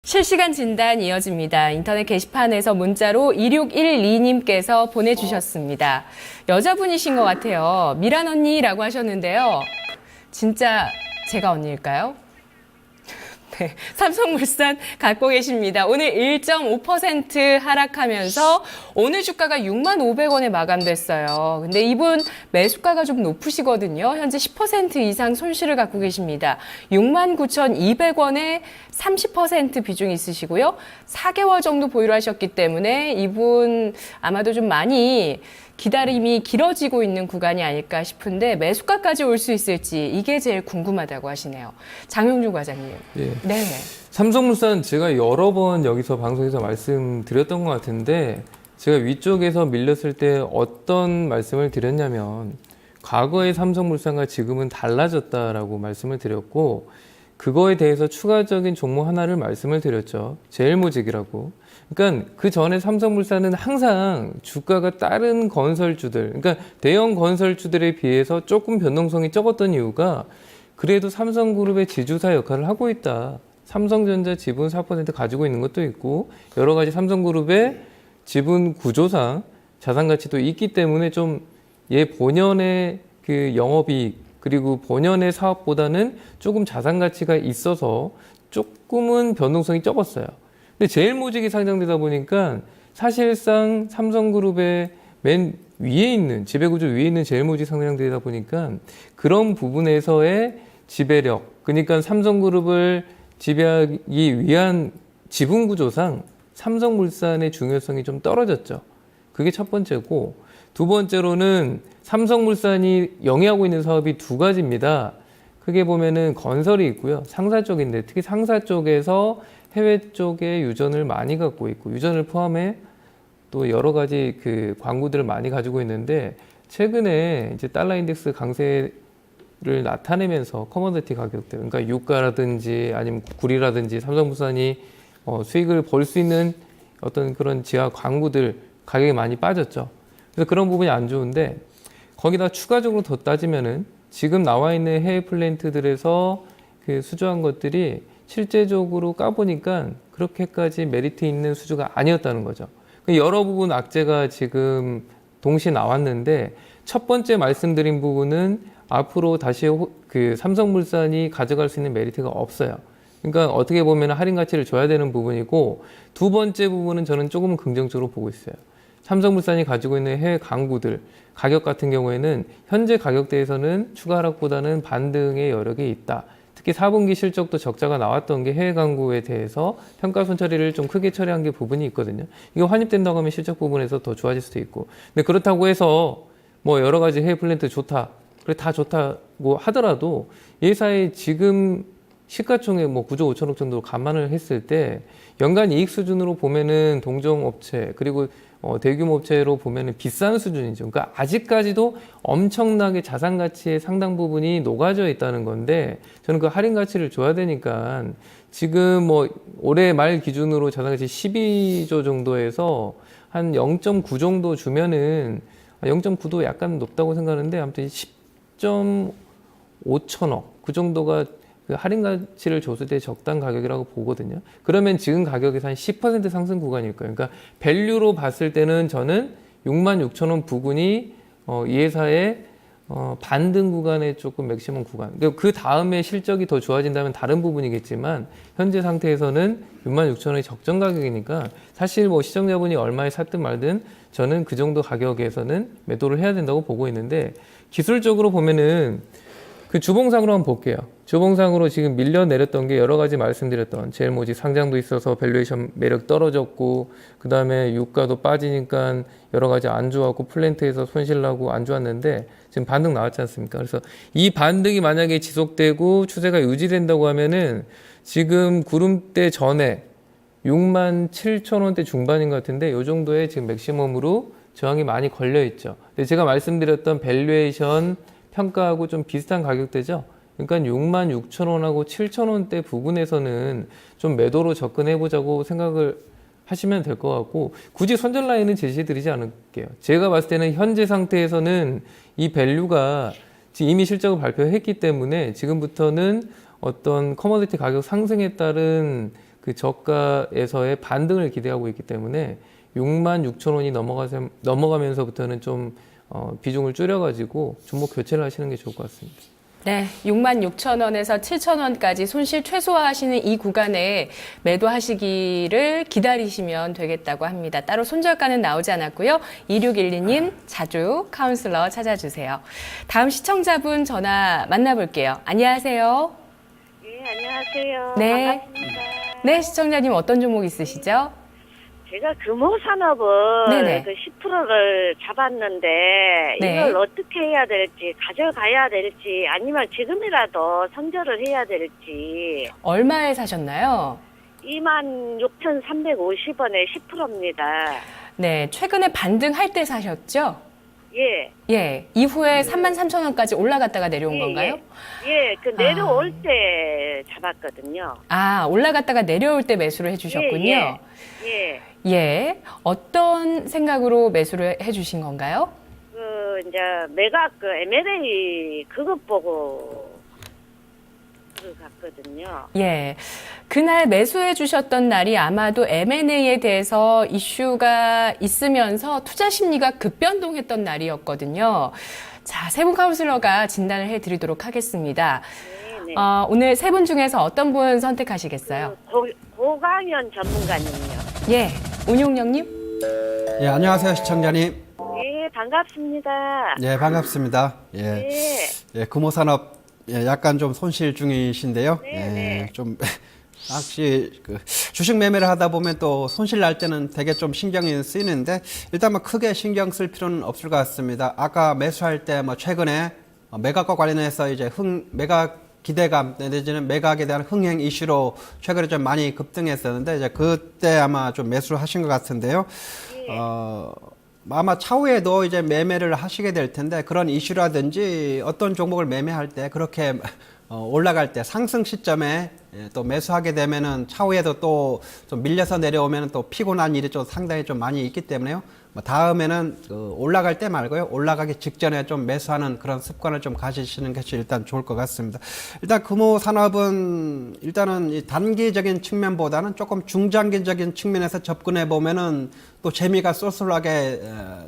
실시간 진단 이어집니다. 인터넷 게시판에서 문자로 2612님께서 보내주셨습니다. 여자분이신 것 같아요. 미란 언니라고 하셨는데요. 진짜 제가 언니일까요? 네, 삼성물산 갖고 계십니다. 오늘 1.5% 하락하면서 오늘 주가가 65,500원에 마감됐어요. 근데 이분 매수가가 좀 높으시거든요. 현재 10% 이상 손실을 갖고 계십니다. 69,200원에 30% 비중이 있으시고요. 4개월 정도 보유를 하셨기 때문에 이분 아마도 좀 많이 기다림이 길어지고 있는 구간이 아닐까 싶은데 매수가까지 올 수 있을지 이게 제일 궁금하다고 하시네요. 장용준 과장님. 예. 네. 삼성물산 제가 여러 번 여기서 방송에서 말씀드렸던 것 같은데 제가 위쪽에서 밀렸을 때 어떤 말씀을 드렸냐면 과거의 삼성물산과 지금은 달라졌다라고 말씀을 드렸고 그거에 대해서 추가적인 종목 하나를 말씀을 드렸죠. 제일모직이라고. 그러니까 그 전에 삼성물산은 항상 주가가 다른 건설주들, 그러니까 대형 건설주들에 비해서 조금 변동성이 적었던 이유가 그래도 삼성그룹의 지주사 역할을 하고 있다. 삼성전자 지분 4% 가지고 있는 것도 있고 여러 가지 삼성그룹의 지분 구조상 자산 가치도 있기 때문에 좀 얘 본연의 그 영업이익 그리고 본연의 사업보다는 조금 자산 가치가 있어서 조금은 변동성이 적었어요. 근데 제일모직이 상장되다 보니까 사실상 삼성그룹의 맨 위에 있는 지배구조 위에 있는 제일모직 상장되다 보니까 그런 부분에서의 지배력, 그러니까 삼성그룹을 지배하기 위한 지분구조상 삼성물산의 중요성이 좀 떨어졌죠. 그게 첫 번째고 두 번째로는 삼성물산이 영위하고 있는 사업이 두 가지입니다. 크게 보면은 건설이 있고요. 상사 쪽인데 특히 상사 쪽에서 해외 쪽에 유전을 많이 갖고 있고 유전을 포함해 또 여러 가지 그 광구들을 많이 가지고 있는데 최근에 이제 달러 인덱스 강세를 나타내면서 커머디티 가격들, 그러니까 유가라든지 아니면 구리라든지 삼성물산이 수익을 벌 수 있는 어떤 그런 지하 광구들 가격이 많이 빠졌죠. 그래서 그런 부분이 안 좋은데 거기다 추가적으로 더 따지면은 지금 나와 있는 해외 플랜트들에서 그 수주한 것들이 실제적으로 까보니까 그렇게까지 메리트 있는 수주가 아니었다는 거죠. 여러 부분 악재가 지금 동시에 나왔는데 첫 번째 말씀드린 부분은 앞으로 다시 그 삼성물산이 가져갈 수 있는 메리트가 없어요. 그러니까 어떻게 보면 할인 가치를 줘야 되는 부분이고 두 번째 부분은 저는 조금 긍정적으로 보고 있어요. 삼성물산이 가지고 있는 해외 광구들 가격 같은 경우에는 현재 가격대에서는 추가 하락보다는 반등의 여력이 있다. 특히 4분기 실적도 적자가 나왔던 게 해외 광구에 대해서 평가손 처리를 좀 크게 처리한 게 부분이 있거든요. 이거 환입된다고 하면 실적 부분에서 더 좋아질 수도 있고. 근데 그렇다고 해서 뭐 여러 가지 해외 플랜트 좋다. 그래 다 좋다고 하더라도 예사에 지금 시가총액 뭐 9조 5천억 정도로 감안을 했을 때 연간 이익 수준으로 보면은 동종업체 그리고 대규모 업체로 보면은 비싼 수준이죠. 그러니까 아직까지도 엄청나게 자산 가치의 상당 부분이 녹아져 있다는 건데 저는 그 할인 가치를 줘야 되니까 지금 뭐 올해 말 기준으로 자산 가치 12조 정도에서 한 0.9 정도 주면은 0.9도 약간 높다고 생각하는데 아무튼 10.5천억 그 정도가 그 할인 가치를 줬을 때 적당 가격이라고 보거든요. 그러면 지금 가격에서 한 10% 상승 구간일 거예요. 그러니까 밸류로 봤을 때는 저는 66,000원 부근이 이 회사의 반등 구간의 조금 맥시멈 구간. 그 다음에 실적이 더 좋아진다면 다른 부분이겠지만 현재 상태에서는 66,000원이 적정 가격이니까 사실 뭐 시청자분이 얼마에 샀든 말든 저는 그 정도 가격에서는 매도를 해야 된다고 보고 있는데 기술적으로 보면은 그 주봉상으로 한번 볼게요. 주봉상으로 지금 밀려 내렸던 게 여러 가지 말씀드렸던 제일모직 상장도 있어서 밸류에이션 매력 떨어졌고 그 다음에 유가도 빠지니까 여러 가지 안 좋았고 플랜트에서 손실 나고 안 좋았는데 지금 반등 나왔지 않습니까? 그래서 이 반등이 만약에 지속되고 추세가 유지된다고 하면은 지금 구름대 전에 67,000원대 중반인 것 같은데 이 정도의 지금 맥시멈으로 저항이 많이 걸려 있죠. 근데 제가 말씀드렸던 밸류에이션 평가하고 좀 비슷한 가격대죠. 그러니까 66,000원하고 7,000원대 부근에서는 좀 매도로 접근해보자고 생각을 하시면 될 것 같고 굳이 손절 라인은 제시해드리지 않을게요. 제가 봤을 때는 현재 상태에서는 이 밸류가 지금 이미 실적을 발표했기 때문에 지금부터는 어떤 커머디티 가격 상승에 따른 그 그 저가에서의 반등을 기대하고 있기 때문에 66,000원이 넘어가면서부터는 좀 비중을 줄여가지고 종목 교체를 하시는 게 좋을 것 같습니다. 네, 66,000원에서 7,000원까지 손실 최소화하시는 이 구간에 매도하시기를 기다리시면 되겠다고 합니다. 따로 손절가는 나오지 않았고요. 2612님 자주 카운슬러 찾아주세요. 다음 시청자분 전화 만나볼게요. 안녕하세요. 네, 안녕하세요. 네. 반갑습니다. 네, 시청자님 어떤 종목 있으시죠? 제가 금호산업을 네네. 그 10%를 잡았는데 네. 이걸 어떻게 해야 될지, 가져가야 될지, 아니면 지금이라도 선절을 해야 될지. 얼마에 사셨나요? 26,350원에 10%입니다. 네, 최근에 반등할 때 사셨죠? 예. 예, 이후에 33,000원까지 올라갔다가 내려온 예, 건가요? 예, 그 내려올 때 잡았거든요. 아, 올라갔다가 내려올 때 매수를 해주셨군요. 예. 예, 어떤 생각으로 매수를 해주신 건가요? 그 이제 매각 그 M&A 그것 보고 들어갔거든요. 예, 그날 매수해 주셨던 날이 아마도 M&A에 대해서 이슈가 있으면서 투자 심리가 급변동했던 날이었거든요. 자, 세 분 카운슬러가 진단을 해드리도록 하겠습니다. 네. 오늘 세 분 중에서 어떤 분 선택하시겠어요? 고강연 전문가님요. 예, 운용령님? 예, 안녕하세요, 시청자님. 예, 반갑습니다. 예, 반갑습니다. 예, 네. 예, 금호산업 예, 약간 좀 손실 중이신데요. 네, 예, 네. 좀 혹시 그 주식 매매를 하다 보면 또 손실 날 때는 되게 좀 신경이 쓰이는데 일단 뭐 크게 신경 쓸 필요는 없을 것 같습니다. 아까 매수할 때 뭐 최근에 매각과 관련해서 이제 매각 기대감 내지는 매각에 대한 흥행 이슈로 최근에 좀 많이 급등했었는데 이제 그때 아마 좀 매수를 하신 것 같은데요. 아마 차후에도 이제 매매를 하시게 될 텐데 그런 이슈라든지 어떤 종목을 매매할 때 그렇게 올라갈 때 상승 시점에 또 매수하게 되면은 차후에도 또 좀 밀려서 내려오면은 또 피곤한 일이 좀 상당히 좀 많이 있기 때문에요. 뭐 다음에는 올라갈 때 말고요. 올라가기 직전에 좀 매수하는 그런 습관을 좀 가지시는 것이 일단 좋을 것 같습니다. 일단 금호산업은 일단은 이 단기적인 측면보다는 조금 중장기적인 측면에서 접근해 보면은 또 재미가 쏠쏠하게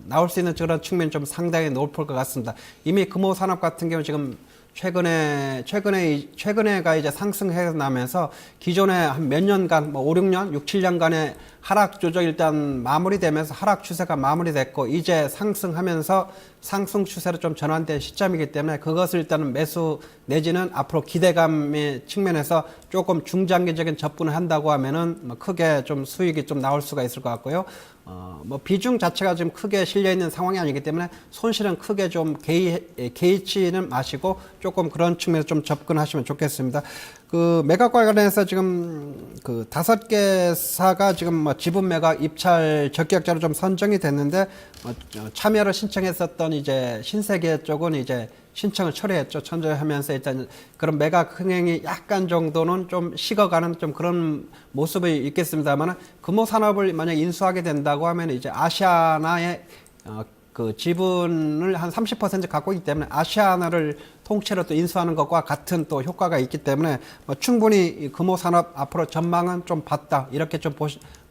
나올 수 있는 그런 측면이 좀 상당히 높을 것 같습니다. 이미 금호산업 같은 경우 지금 최근에가 이제 상승해 나면서 기존에 한 몇 년간, 뭐 5, 6년, 6, 7년간의 하락 조정 일단 마무리되면서 하락 추세가 마무리됐고, 이제 상승하면서 상승 추세로 좀 전환된 시점이기 때문에 그것을 일단은 매수 내지는 앞으로 기대감의 측면에서 조금 중장기적인 접근을 한다고 하면은 뭐 크게 좀 수익이 좀 나올 수가 있을 것 같고요. 뭐 비중 자체가 지금 크게 실려 있는 상황이 아니기 때문에 손실은 크게 좀 개의치는 마시고 조금 그런 측면에서 좀 접근하시면 좋겠습니다. 그 매각과 관련해서 지금 그 5개사가 지금 뭐 지분 매각 입찰 적격자로 좀 선정이 됐는데 참여를 신청했었던 이제 신세계 쪽은 이제 신청을 철회했죠. 천절하면서 일단 그런 매각 흥행이 약간 정도는 좀 식어가는 좀 그런 모습이 있겠습니다만 금호산업을 만약 인수하게 된다고 하면 이제 아시아나의 그 지분을 한 30% 갖고 있기 때문에 아시아나를 통째로 또 인수하는 것과 같은 또 효과가 있기 때문에 뭐 충분히 금호산업 앞으로 전망은 좀 봤다 이렇게 좀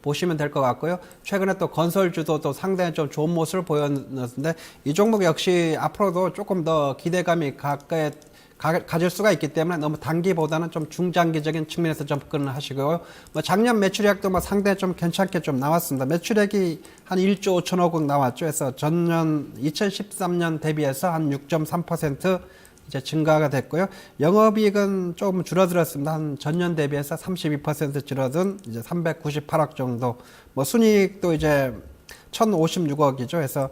보시면 될 것 같고요. 최근에 또 건설주도 또 상당히 좀 좋은 모습을 보였는데 이 종목 역시 앞으로도 조금 더 기대감이 가질 수가 있기 때문에 너무 단기보다는 좀 중장기적인 측면에서 접근을 하시고요. 뭐 작년 매출액도 뭐 상당히 좀 괜찮게 좀 나왔습니다. 매출액이 한 1조 5천억 나왔죠. 그래서 전년 2013년 대비해서 한 6.3% 이제 증가가 됐고요. 영업이익은 조금 줄어들었습니다. 한 전년 대비해서 32% 줄어든 이제 398억 정도. 뭐 순이익도 이제 1,056억이죠. 그래서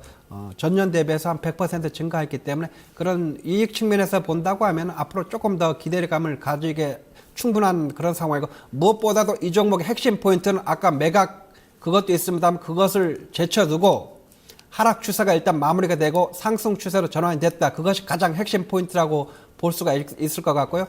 전년 대비해서 한 100% 증가했기 때문에 그런 이익 측면에서 본다고 하면 앞으로 조금 더 기대감을 가지게 충분한 그런 상황이고 무엇보다도 이 종목의 핵심 포인트는 아까 매각 그것도 있습니다만 그것을 제쳐두고 하락 추세가 일단 마무리가 되고 상승 추세로 전환이 됐다. 그것이 가장 핵심 포인트라고 볼 수가 있을 것 같고요.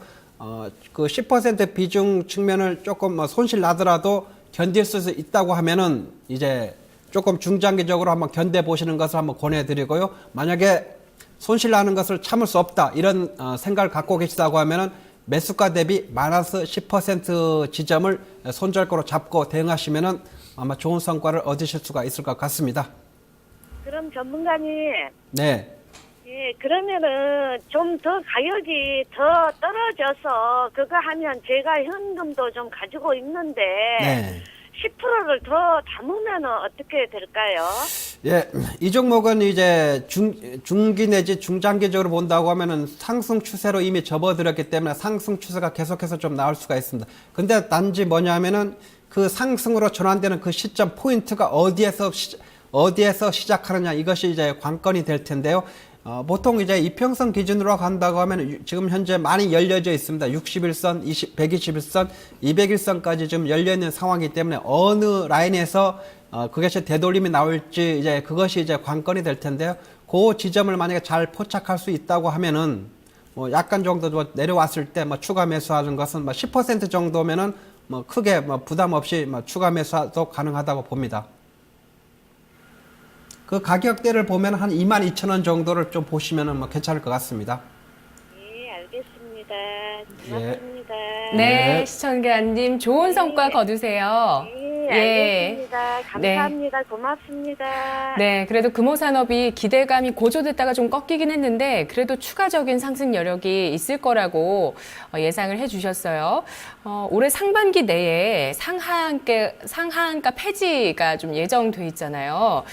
그 10% 비중 측면을 조금 손실 나더라도 견딜 수 있다고 하면은 이제 조금 중장기적으로 한번 견뎌 보시는 것을 한번 권해드리고요. 만약에 손실 나는 것을 참을 수 없다 이런 생각을 갖고 계시다고 하면은 매수가 대비 마이너스 10% 지점을 손절가로 잡고 대응하시면은 아마 좋은 성과를 얻으실 수가 있을 것 같습니다. 그럼 전문가님, 네. 예, 그러면은 좀 더 가격이 더 떨어져서 그거 하면 제가 현금도 좀 가지고 있는데 네. 10%를 더 담으면 어떻게 될까요? 예, 이 종목은 이제 중기 내지 중장기적으로 본다고 하면은 상승 추세로 이미 접어들었기 때문에 상승 추세가 계속해서 좀 나올 수가 있습니다. 근데 단지 뭐냐면은 그 상승으로 전환되는 그 시점 포인트가 어디에서 시작하느냐 이것이 이제 관건이 될 텐데요. 보통 이제 이평선 기준으로 간다고 하면 지금 현재 많이 열려져 있습니다. 61선, 121선, 201선까지 지금 열려 있는 상황이기 때문에 어느 라인에서 그것이 되돌림이 나올지 이제 그것이 이제 관건이 될 텐데요. 그 지점을 만약에 잘 포착할 수 있다고 하면은 뭐 약간 정도 뭐 내려왔을 때 뭐 추가 매수하는 것은 뭐 10% 정도면은 뭐 크게 뭐 부담 없이 뭐 추가 매수도 가능하다고 봅니다. 그 가격대를 보면 한 22,000원 정도를 좀 보시면은 뭐 괜찮을 것 같습니다. 예, 알겠습니다. 고맙습니다. 네, 시청자님 좋은 성과 거두세요. 예, 알겠습니다. 감사합니다. 고맙습니다. 네, 그래도 금호산업이 기대감이 고조됐다가 좀 꺾이긴 했는데 그래도 추가적인 상승 여력이 있을 거라고 예상을 해주셨어요. 올해 상반기 내에 상하한가 폐지가 좀 예정돼 있잖아요.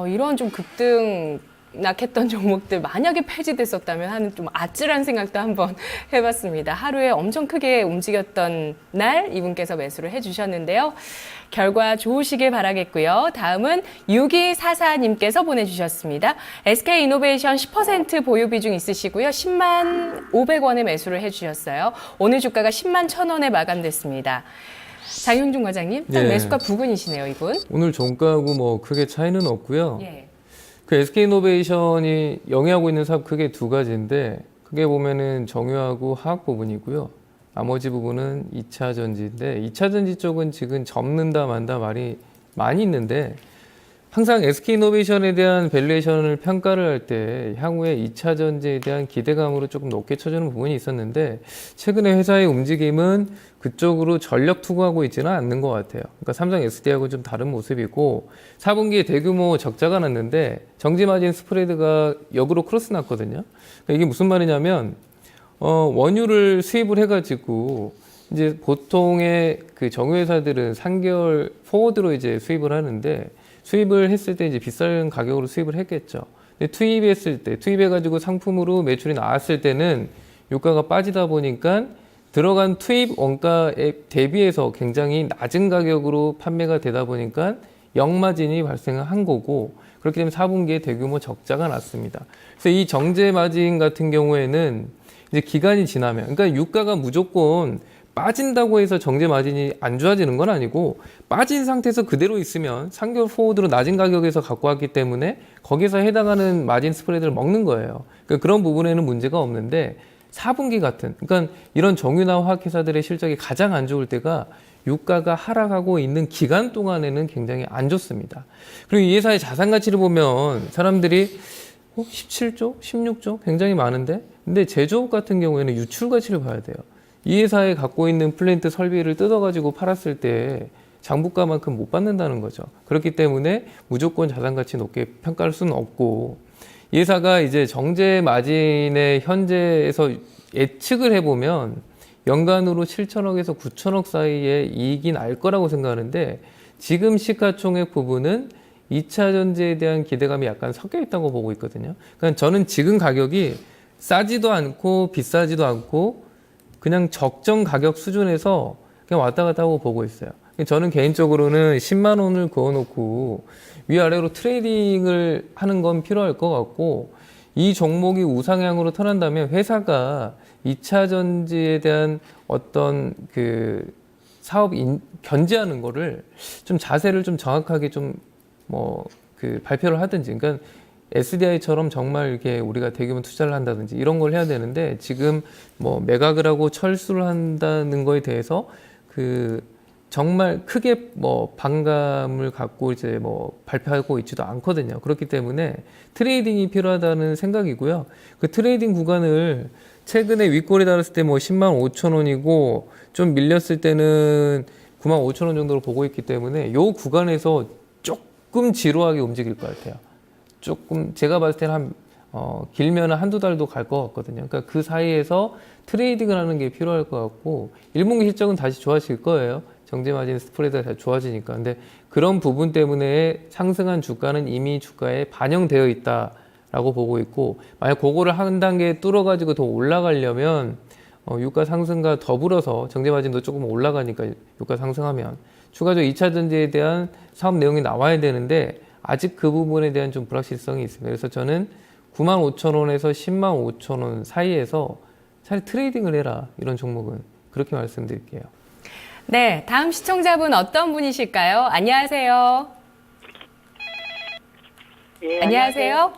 이런 좀 급등락했던 종목들 만약에 폐지됐었다면 하는 좀 아찔한 생각도 한번 해봤습니다. 하루에 엄청 크게 움직였던 날 이분께서 매수를 해주셨는데요. 결과 좋으시길 바라겠고요. 다음은 6244님께서 보내주셨습니다. SK이노베이션 10% 보유 비중 있으시고요. 10만 500원에 매수를 해주셨어요. 오늘 주가가 10만 1,000원에 마감됐습니다. 장윤중 과장님, 딱 예. 매수가 부근이시네요, 이분. 오늘 종가하고 뭐 크게 차이는 없고요. 예. 그 SK이노베이션이 영위하고 있는 사업 크게 두 가지인데 크게 보면은 정유하고 화학 부분이고요. 나머지 부분은 2차 전지인데 2차 전지 쪽은 지금 접는다 만다 말이 많이 있는데 항상 SK이노베이션에 대한 밸류에이션을 평가를 할 때 향후에 2차 전지에 대한 기대감으로 조금 높게 쳐주는 부분이 있었는데 최근에 회사의 움직임은 그쪽으로 전력 투구하고 있지는 않는 것 같아요. 그러니까 삼성 SD하고 좀 다른 모습이고 4분기에 대규모 적자가 났는데 정지 마진 스프레드가 역으로 크로스 났거든요. 그러니까 이게 무슨 말이냐면 원유를 수입을 해가지고 이제 보통의 그 정유회사들은 3개월 포워드로 이제 수입을 하는데 수입을 했을 때 이제 비싼 가격으로 수입을 했겠죠. 근데 투입해가지고 상품으로 매출이 나왔을 때는 유가가 빠지다 보니까 들어간 투입 원가에 대비해서 굉장히 낮은 가격으로 판매가 되다 보니까 역마진이 발생한 거고 그렇기 때문에 4분기에 대규모 적자가 났습니다. 그래서 이 정제 마진 같은 경우에는 이제 기간이 지나면, 그러니까 유가가 무조건 빠진다고 해서 정제 마진이 안 좋아지는 건 아니고 빠진 상태에서 그대로 있으면 3개월 포워드로 낮은 가격에서 갖고 왔기 때문에 거기서 해당하는 마진 스프레드를 먹는 거예요. 그러니까 그런 부분에는 문제가 없는데 4분기 같은, 그러니까 이런 정유나 화학회사들의 실적이 가장 안 좋을 때가 유가가 하락하고 있는 기간 동안에는 굉장히 안 좋습니다. 그리고 이 회사의 자산 가치를 보면 사람들이 17조? 16조? 굉장히 많은데? 근데 제조업 같은 경우에는 유출 가치를 봐야 돼요. 이 회사에 갖고 있는 플랜트 설비를 뜯어가지고 팔았을 때 장부가만큼 못 받는다는 거죠. 그렇기 때문에 무조건 자산 가치 높게 평가할 수는 없고 이 회사가 이제 정제 마진의 현재에서 예측을 해보면 연간으로 7천억에서 9천억 사이에 이익이 날 거라고 생각하는데 지금 시가총액 부분은 2차 전지에 대한 기대감이 약간 섞여 있다고 보고 있거든요. 그러니까 저는 지금 가격이 싸지도 않고 비싸지도 않고 그냥 적정 가격 수준에서 그냥 왔다 갔다 하고 보고 있어요. 저는 개인적으로는 10만 원을 그어놓고 위아래로 트레이딩을 하는 건 필요할 것 같고 이 종목이 우상향으로 턴한다면 회사가 2차 전지에 대한 어떤 그 사업 견제하는 거를 좀 자세를 좀 정확하게 좀 그 발표를 하든지, 그러니까 SDI처럼 정말 이렇게 우리가 대규모 투자를 한다든지 이런 걸 해야 되는데 지금 매각을 하고 철수를 한다는 거에 대해서 그 정말 크게 반감을 갖고 이제 발표하고 있지도 않거든요. 그렇기 때문에 트레이딩이 필요하다는 생각이고요. 그 트레이딩 구간을 최근에 윗골이 달았을 때 뭐 10만 5천 원이고 좀 밀렸을 때는 9만 5천 원 정도로 보고 있기 때문에 요 구간에서 조금 지루하게 움직일 것 같아요. 조금 제가 봤을 때는 길면 한두 달도 갈 것 같거든요. 그러니까 그 사이에서 트레이딩을 하는 게 필요할 것 같고 1분기 실적은 다시 좋아질 거예요. 정제마진 스프레드가 다시 좋아지니까. 근데 그런 부분 때문에 상승한 주가는 이미 주가에 반영되어 있다라고 보고 있고 만약 그거를 한 단계 뚫어가지고 더 올라가려면 유가 상승과 더불어서 정제마진도 조금 올라가니까 유가 상승하면 추가적으로 2차 전지에 대한 사업 내용이 나와야 되는데 아직 그 부분에 대한 좀 불확실성이 있습니다. 그래서 저는 9만 5천 원에서 10만 5천 원 사이에서 차라리 트레이딩을 해라. 이런 종목은 그렇게 말씀드릴게요. 네, 다음 시청자분 어떤 분이실까요? 안녕하세요. 예, 안녕하세요.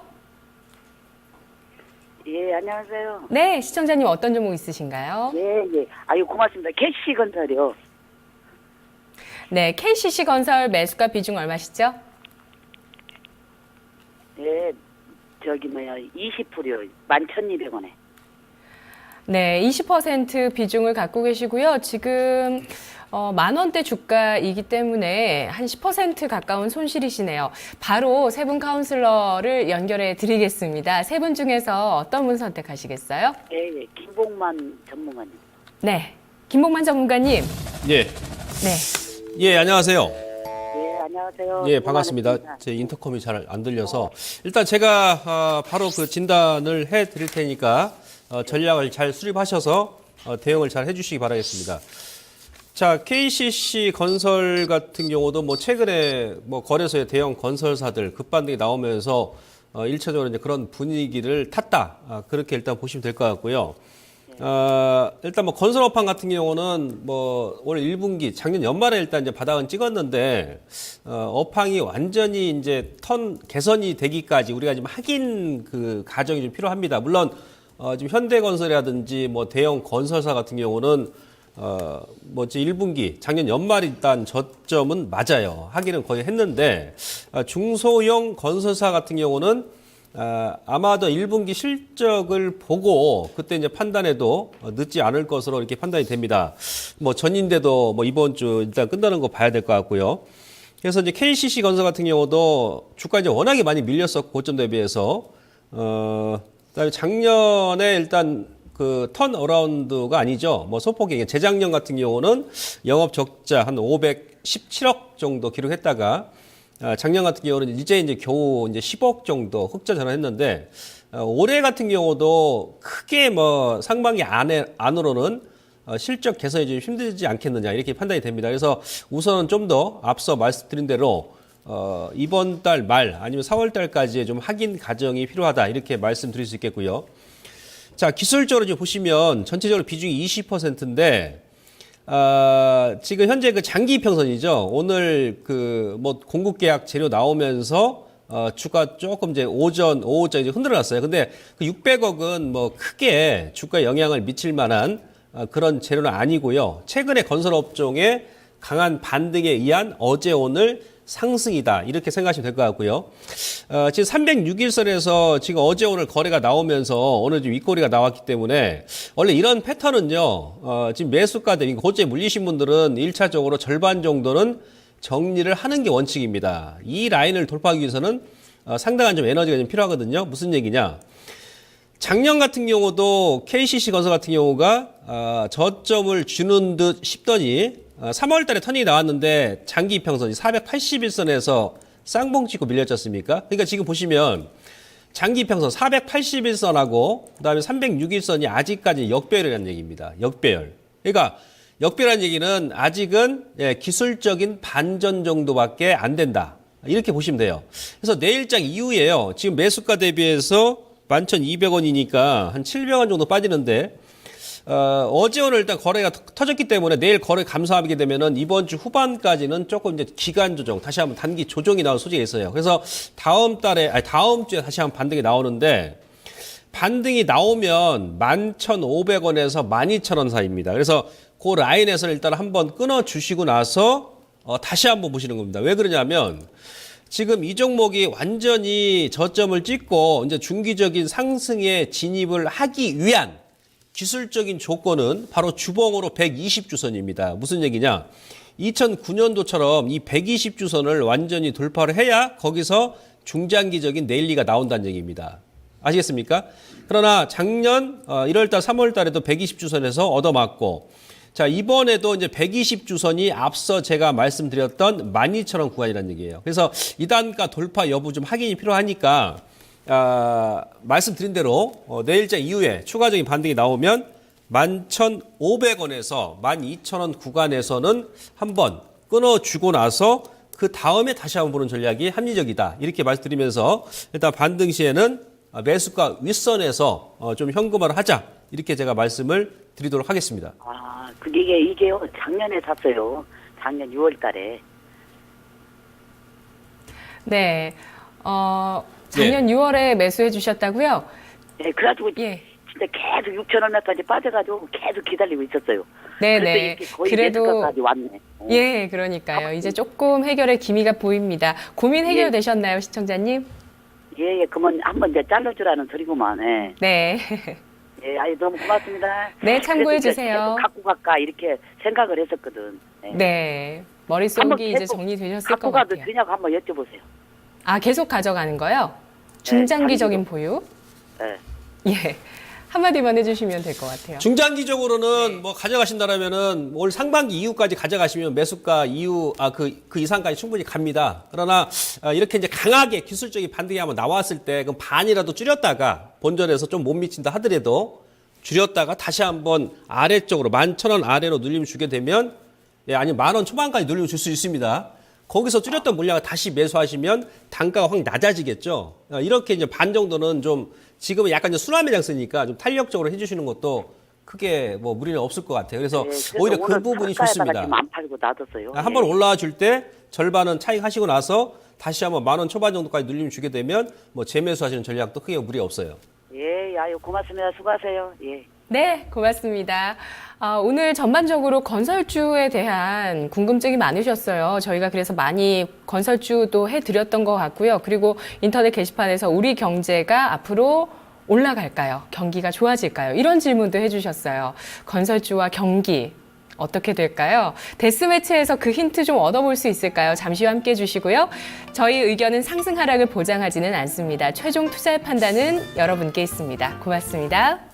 예, 안녕하세요. 네, 시청자님 어떤 종목 있으신가요? 예, 예. 아유, 고맙습니다. 캐시건설이요. 네, KCC 건설 매수가 비중 얼마시죠? 예, 20%요. 11,200원에. 네, 20% 비중을 갖고 계시고요. 지금 만 원대 주가이기 때문에 한 10% 가까운 손실이시네요. 바로 세 분 카운슬러를 연결해 드리겠습니다. 세 분 중에서 어떤 분 선택하시겠어요? 예, 예. 김봉만 전문가님. 네, 김봉만 전문가님. 예. 네, 예, 안녕하세요. 예, 안녕하세요. 예, 반갑습니다. 제 인터컴이 잘 안 들려서 일단 제가 바로 그 진단을 해 드릴 테니까 전략을 잘 수립하셔서 대응을 잘 해주시기 바라겠습니다. 자, KCC 건설 같은 경우도 뭐 최근에 뭐 거래소의 대형 건설사들 급반등이 나오면서 1차적으로 이제 그런 분위기를 탔다. 그렇게 일단 보시면 될 것 같고요. 일단 뭐 건설업황 같은 경우는 뭐 올 1분기 작년 연말에 일단 이제 바닥은 찍었는데 업황이 완전히 이제 개선이 되기까지 우리가 지금 확인 그 과정이 좀 필요합니다. 물론 지금 현대건설이라든지 뭐 대형 건설사 같은 경우는 뭐 1분기 작년 연말 일단 저점은 맞아요. 하기는 거의 했는데 중소형 건설사 같은 경우는 아마도 1분기 실적을 보고 그때 이제 판단해도 늦지 않을 것으로 이렇게 판단이 됩니다. 뭐 전인데도 뭐 이번 주 일단 끝나는 거 봐야 될 것 같고요. 그래서 이제 KCC 건설 같은 경우도 주가 이제 워낙에 많이 밀렸었고 고점 대비해서 그다음에 작년에 일단 그 턴어라운드가 아니죠. 뭐 소폭이 재작년 같은 경우는 영업 적자 한 517억 정도 기록했다가 작년 같은 경우는 이제 겨우 이제 10억 정도 흑자 전환했는데 올해 같은 경우도 크게 뭐 상반기 안으로는 실적 개선이 좀 힘들지 않겠느냐 이렇게 판단이 됩니다. 그래서 우선은 좀 더 앞서 말씀드린 대로 이번 달 말 아니면 4월 달까지의 좀 확인 과정이 필요하다 이렇게 말씀드릴 수 있겠고요. 자, 기술적으로 좀 보시면 전체적으로 비중이 20%인데 지금 현재 그 장기 평선이죠. 오늘 그 뭐 공급 계약 재료 나오면서 주가 조금 이제 오후자 이제 흔들어놨어요. 근데 그 600억은 뭐 크게 주가에 영향을 미칠 만한 그런 재료는 아니고요. 최근에 건설업종의 강한 반등에 의한 어제 오늘 상승이다. 이렇게 생각하시면 될 것 같고요. 지금 306일선에서 지금 어제 오늘 거래가 나오면서 오늘 좀 윗꼬리가 나왔기 때문에 원래 이런 패턴은요. 지금 매수가 대비 고점에 물리신 분들은 1차적으로 절반 정도는 정리를 하는 게 원칙입니다. 이 라인을 돌파하기 위해서는 상당한 좀 에너지가 좀 필요하거든요. 무슨 얘기냐? 작년 같은 경우도 KCC 건설 같은 경우가 저점을 주는 듯 싶더니 3월 달에 턴이 나왔는데 장기 평선이 481선에서 쌍봉 찍고 밀렸지 않습니까? 그러니까 지금 보시면 장기 평선 481선하고 그다음에 306일선이 아직까지 역배열이라는 얘기입니다. 역배열. 그러니까 역배열이라는 얘기는 아직은 기술적인 반전 정도밖에 안 된다. 이렇게 보시면 돼요. 그래서 내일장 이후에요. 지금 매수가 대비해서 11,200원이니까 한 700원 정도 빠지는데 어제 오늘 일단 거래가 터졌기 때문에 내일 거래 감소하게 되면은 이번 주 후반까지는 조금 이제 기간 조정, 다시 한번 단기 조정이 나올 소지가 있어요. 그래서 다음 주에 다시 한번 반등이 나오는데 반등이 나오면 11,500원에서 12,000원 사이입니다. 그래서 그 라인에서 일단 한번 끊어 주시고 나서 다시 한번 보시는 겁니다. 왜 그러냐면 지금 이 종목이 완전히 저점을 찍고 이제 중기적인 상승에 진입을 하기 위한 기술적인 조건은 바로 주봉으로 120주선입니다. 무슨 얘기냐? 2009년도처럼 이 120주선을 완전히 돌파를 해야 거기서 중장기적인 내일리가 나온다는 얘기입니다. 아시겠습니까? 그러나 작년 1월달, 3월달에도 120주선에서 얻어맞고, 자, 이번에도 이제 120주선이 앞서 제가 말씀드렸던 12,000원 구간이라는 얘기예요. 그래서 이 단가 돌파 여부 좀 확인이 필요하니까, 말씀드린 대로 내일자 이후에 추가적인 반등이 나오면 11,500원에서 12,000원 구간에서는 한번 끊어주고 나서 그 다음에 다시 한번 보는 전략이 합리적이다. 이렇게 말씀드리면서 일단 반등 시에는 매수가 윗선에서 좀 현금화를 하자. 이렇게 제가 말씀을 드리도록 하겠습니다. 아, 이게요. 작년에 샀어요. 작년 6월 달에. 네. 작년 6월에 매수해 주셨다고요? 네, 그래가지고 예. 진짜 계속 6천 원까지 빠져가지고 계속 기다리고 있었어요. 네네. 그래서 이렇게 거의 그래도 매수가까지 왔네. 예, 그러니까요. 이제 조금 해결의 기미가 보입니다. 고민 해결되셨나요, 시청자님? 예, 그러면 한번 이제 잘라주라는 소리구만. 예. 네. 예, 아이 너무 고맙습니다. 네, 참고해 그래서 이제 주세요. 계속 갖고 갈까 이렇게 생각을 했었거든. 예. 네. 한번 머릿속이 이제 계속 정리되셨을 갖고 것 가도 같아요. 되냐고 한번 여쭤보세요. 아, 계속 가져가는 거요? 중장기적인 보유? 예. 예. 한마디만 해주시면 될 것 같아요. 중장기적으로는 뭐 가져가신다라면은 올 상반기 이후까지 가져가시면 매수가 이후 그 이상까지 충분히 갑니다. 그러나 이렇게 이제 강하게 기술적인 반등이 한번 나왔을 때 그럼 반이라도 줄였다가 본전에서 좀 못 미친다 하더라도 줄였다가 다시 한번 아래쪽으로 11,000원 아래로 눌림 주게 되면 아니면 10,000원 초반까지 눌림 줄 수 있습니다. 거기서 줄였던 물량을 다시 매수하시면 단가가 확 낮아지겠죠. 이렇게 이제 반 정도는 좀 지금은 약간 이제 순환매장 쓰니까 좀 탄력적으로 해주시는 것도 크게 뭐 무리는 없을 것 같아요. 그래서 오히려 그 부분이 좋습니다. 지금 안 팔고 놔뒀어요. 한번 올라와 줄 때 절반은 차익 하시고 나서 다시 한번 10,000원 초반 정도까지 눌림 주게 되면 뭐 재매수하시는 전략도 크게 무리 없어요. 예, 아유 고맙습니다. 수고하세요. 예. 네, 고맙습니다. 오늘 전반적으로 건설주에 대한 궁금증이 많으셨어요. 저희가 그래서 많이 건설주도 해드렸던 것 같고요. 그리고 인터넷 게시판에서 우리 경제가 앞으로 올라갈까요? 경기가 좋아질까요? 이런 질문도 해주셨어요. 건설주와 경기 어떻게 될까요? 데스매치에서 그 힌트 좀 얻어볼 수 있을까요? 잠시 후 함께 해주시고요. 저희 의견은 상승 하락을 보장하지는 않습니다. 최종 투자의 판단은 여러분께 있습니다. 고맙습니다.